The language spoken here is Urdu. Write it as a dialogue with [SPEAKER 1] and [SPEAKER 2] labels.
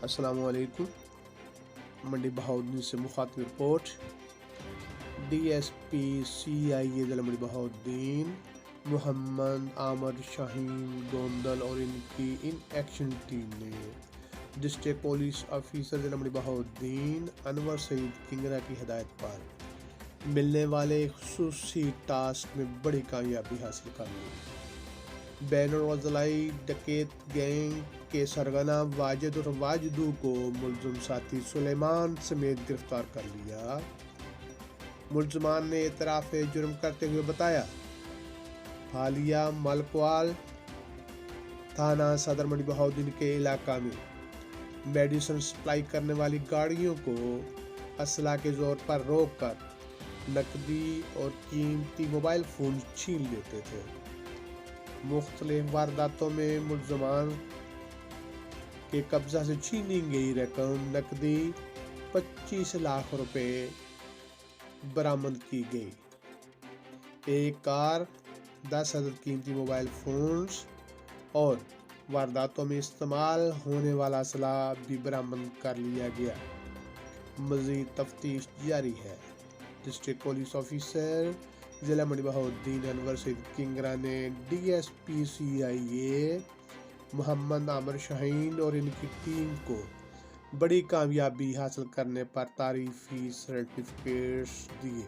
[SPEAKER 1] السلام علیکم۔ منڈی بہاؤدین سے مخاطب رپورٹ۔ ڈی ایس پی سی آئی اے ضلع منڈی بہاؤدین محمد عامر شاہین گوندل اور ان کی ان ایکشن ٹیم نے ڈسٹرکٹ پولیس آفیسر ضلع منڈی بہاؤدین انور سعید کنگرا کی ہدایت پر ملنے والے خصوصی ٹاسک میں بڑی کامیابی حاصل کر لی۔ بین الاضلاعی ڈکیت گینگ کے سرگنا واجد اور واجدو کو ملزم ساتھی سلیمان سمیت گرفتار کر لیا۔ ملزمان نے اعتراف جرم کرتے ہوئے بتایا، حالیہ ملکوال تھانہ صدر منڈی بہاؤدین کے علاقہ میں میڈیسن سپلائی کرنے والی گاڑیوں کو اسلحہ کے زور پر روک کر نقدی اور قیمتی موبائل فون چھین لیتے تھے۔ مختلف وارداتوں میں ملزمان کے قبضہ سے چھینی گئی رقم نقدی 25 لاکھ روپے برآمد کی گئی۔ ایک کار، 10 عدد قیمتی موبائل فونز اور وارداتوں میں استعمال ہونے والا اسلحہ بھی برآمد کر لیا گیا۔ مزید تفتیش جاری ہے۔ ڈسٹرکٹ پولیس آفیسر ضلع منڈی بہاؤدین انور سعید کنگرا نے ڈی ایس پی سی آئی اے محمد عامر شاہین اور ان کی ٹیم کو بڑی کامیابی حاصل کرنے پر تعریفی سرٹیفکیٹس دیے۔